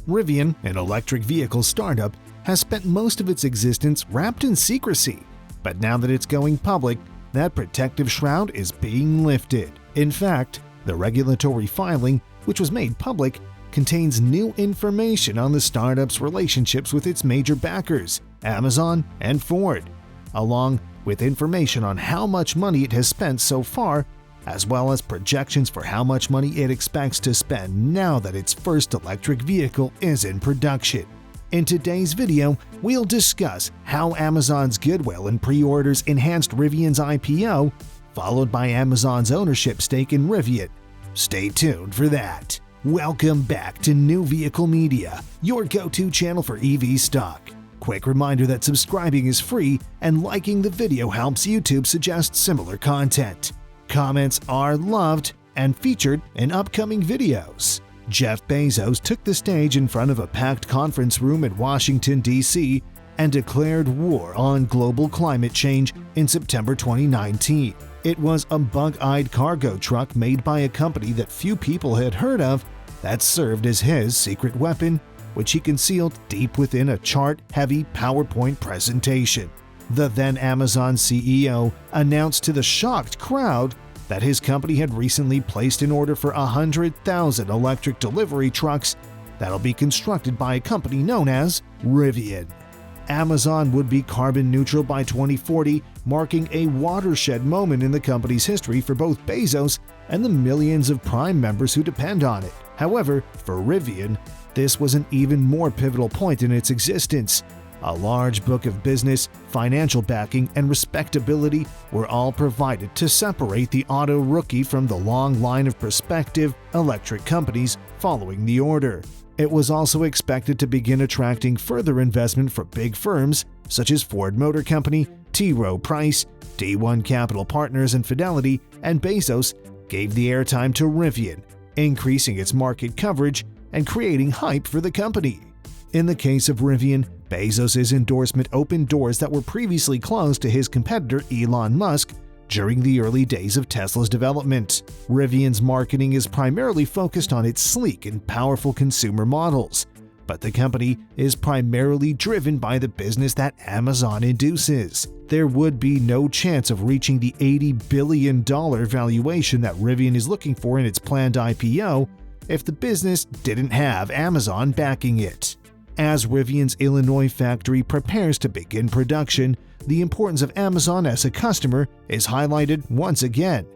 Rivian, an electric vehicle startup, has spent most of its existence wrapped in secrecy. But now that it's going public, that protective shroud is being lifted. In fact, the regulatory filing, which was made public, contains new information on the startup's relationships with its major backers, Amazon and Ford, along with information on how much money it has spent so far, as well as projections for how much money it expects to spend now that its first electric vehicle is in production. In today's video, we'll discuss how Amazon's goodwill and pre-orders enhanced Rivian's IPO, followed by Amazon's ownership stake in Rivian. Stay tuned for that. Welcome back to New Vehicle Media, your go-to channel for EV stock. Quick reminder that subscribing is free and liking the video helps YouTube suggest similar content. Comments are loved and featured in upcoming videos. Jeff Bezos took the stage in front of a packed conference room in Washington, D.C. and declared war on global climate change in September 2019. It was a bug-eyed cargo truck made by a company that few people had heard of that served as his secret weapon, which he concealed deep within a chart-heavy PowerPoint presentation. The then Amazon CEO announced to the shocked crowd that his company had recently placed an order for 100,000 electric delivery trucks that'll be constructed by a company known as Rivian. Amazon would be carbon neutral by 2040, marking a watershed moment in the company's history for both Bezos and the millions of Prime members who depend on it. However, for Rivian, this was an even more pivotal point in its existence. A large book of business, financial backing, and respectability were all provided to separate the auto rookie from the long line of prospective electric companies following the order. It was also expected to begin attracting further investment from big firms such as Ford Motor Company, T. Rowe Price, D1 Capital Partners, and Fidelity, and Bezos gave the airtime to Rivian, increasing its market coverage and creating hype for the company. In the case of Rivian, Bezos' endorsement opened doors that were previously closed to his competitor Elon Musk during the early days of Tesla's development. Rivian's marketing is primarily focused on its sleek and powerful consumer models, but the company is primarily driven by the business that Amazon induces. There would be no chance of reaching the $80 billion valuation that Rivian is looking for in its planned IPO if the business didn't have Amazon backing it. As Rivian's Illinois factory prepares to begin production, the importance of Amazon as a customer is highlighted once again.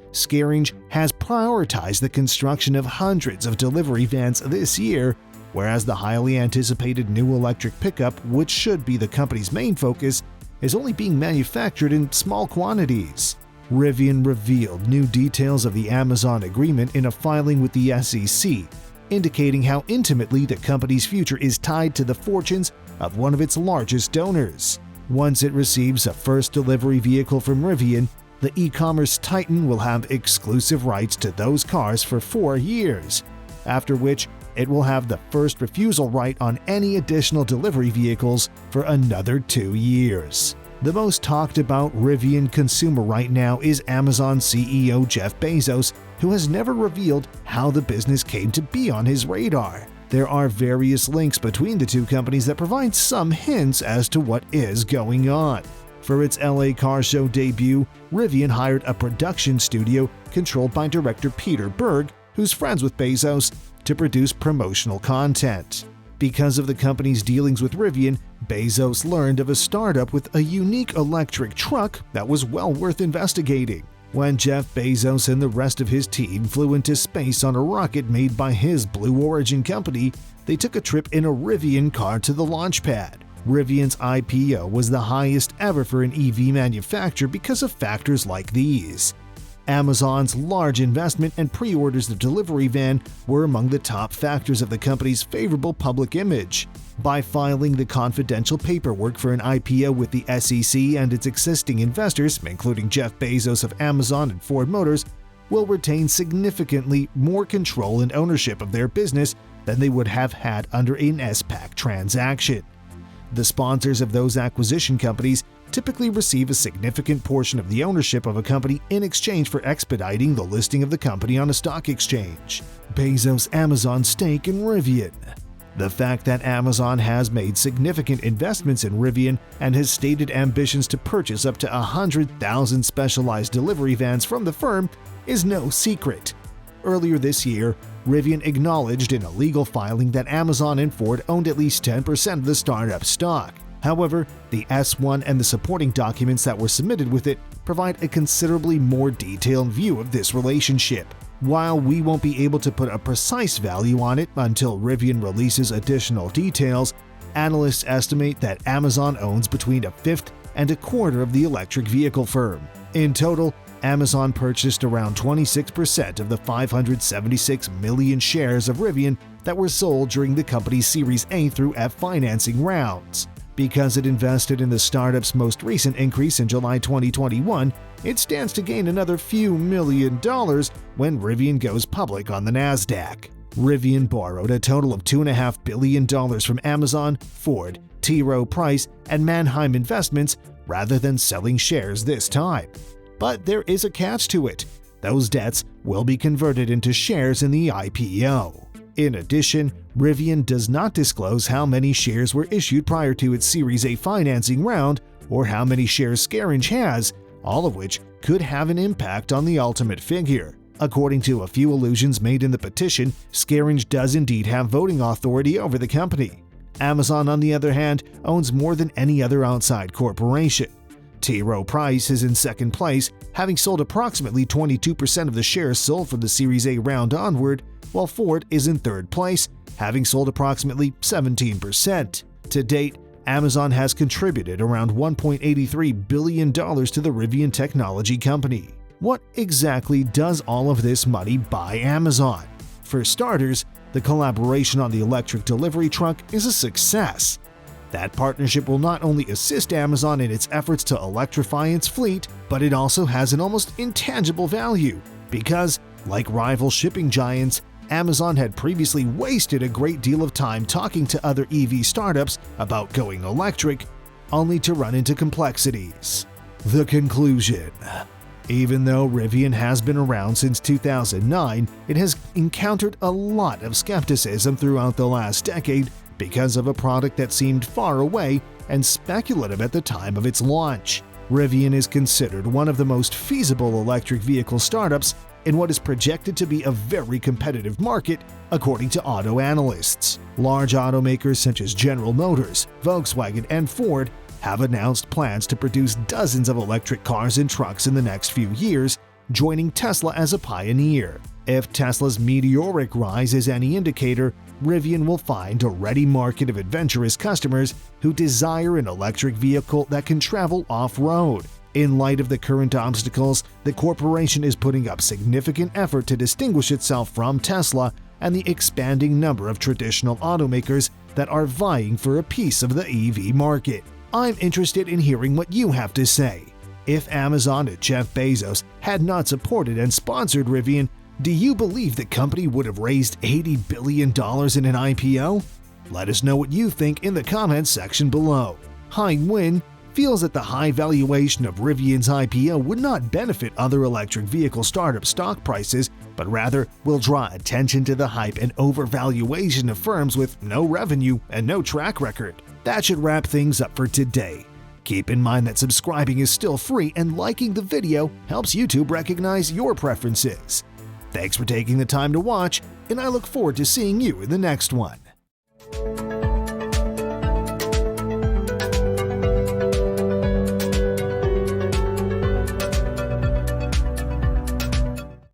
Scaringe has prioritized the construction of hundreds of delivery vans this year, whereas the highly anticipated new electric pickup, which should be the company's main focus, is only being manufactured in small quantities. Rivian revealed new details of the Amazon agreement in a filing with the SEC, indicating how intimately the company's future is tied to the fortunes of one of its largest donors. Once it receives a first delivery vehicle from Rivian, the e-commerce titan will have exclusive rights to those cars for 4 years, after which it will have the first refusal right on any additional delivery vehicles for another 2 years. The most talked about Rivian consumer right now is Amazon CEO Jeff Bezos, who has never revealed how the business came to be on his radar. There are various links between the two companies that provide some hints as to what is going on. For its LA Car Show debut, Rivian hired a production studio controlled by director Peter Berg, who's friends with Bezos, to produce promotional content. Because of the company's dealings with Rivian, Bezos learned of a startup with a unique electric truck that was well worth investigating. When Jeff Bezos and the rest of his team flew into space on a rocket made by his Blue Origin company, they took a trip in a Rivian car to the launch pad. Rivian's IPO was the highest ever for an EV manufacturer because of factors like these. Amazon's large investment and pre-orders of delivery van were among the top factors of the company's favorable public image. By filing the confidential paperwork for an IPO with the SEC, and its existing investors, including Jeff Bezos of Amazon and Ford Motors, will retain significantly more control and ownership of their business than they would have had under an SPAC transaction. The sponsors of those acquisition companies typically receive a significant portion of the ownership of a company in exchange for expediting the listing of the company on a stock exchange. Bezos' Amazon stake in Rivian. The fact that Amazon has made significant investments in Rivian and has stated ambitions to purchase up to 100,000 specialized delivery vans from the firm is no secret. Earlier this year, Rivian acknowledged in a legal filing that Amazon and Ford owned at least 10% of the startup stock. However, the S-1 and the supporting documents that were submitted with it provide a considerably more detailed view of this relationship. While we won't be able to put a precise value on it until Rivian releases additional details, analysts estimate that Amazon owns between a fifth and a quarter of the electric vehicle firm. In total, Amazon purchased around 26% of the 576 million shares of Rivian that were sold during the company's Series A through F financing rounds. Because it invested in the startup's most recent increase in July 2021, it stands to gain another few $1 million when Rivian goes public on the Nasdaq. Rivian borrowed a total of $2.5 billion from Amazon, Ford, T. Rowe Price, and Manheim Investments rather than selling shares this time. But there is a catch to it. Those debts will be converted into shares in the IPO. In addition, Rivian does not disclose how many shares were issued prior to its Series A financing round or how many shares Scaringe has, all of which could have an impact on the ultimate figure. According to a few allusions made in the petition, Scaringe does indeed have voting authority over the company. Amazon, on the other hand, owns more than any other outside corporation. T. Rowe Price is in second place, having sold approximately 22% of the shares sold from the Series A round onward, while Ford is in third place, having sold approximately 17%. To date, Amazon has contributed around $1.83 billion to the Rivian technology company. What exactly does all of this money buy Amazon? For starters, the collaboration on the electric delivery truck is a success. That partnership will not only assist Amazon in its efforts to electrify its fleet, but it also has an almost intangible value because, like rival shipping giants, Amazon had previously wasted a great deal of time talking to other EV startups about going electric, only to run into complexities. The conclusion. Even though Rivian has been around since 2009, it has encountered a lot of skepticism throughout the last decade because of a product that seemed far away and speculative at the time of its launch. Rivian is considered one of the most feasible electric vehicle startups in what is projected to be a very competitive market, according to auto analysts. Large automakers such as General Motors, Volkswagen, and Ford have announced plans to produce dozens of electric cars and trucks in the next few years, joining Tesla as a pioneer. If Tesla's meteoric rise is any indicator, Rivian will find a ready market of adventurous customers who desire an electric vehicle that can travel off-road. In light of the current obstacles, the corporation is putting up significant effort to distinguish itself from Tesla and the expanding number of traditional automakers that are vying for a piece of the EV market. I'm interested in hearing what you have to say. If Amazon and Jeff Bezos had not supported and sponsored Rivian, do you believe the company would have raised $80 billion in an IPO? Let us know what you think in the comments section below. Win feels that the high valuation of Rivian's IPO would not benefit other electric vehicle startup stock prices, but rather will draw attention to the hype and overvaluation of firms with no revenue and no track record. That should wrap things up for today. Keep in mind that subscribing is still free and liking the video helps YouTube recognize your preferences. Thanks for taking the time to watch, and I look forward to seeing you in the next one.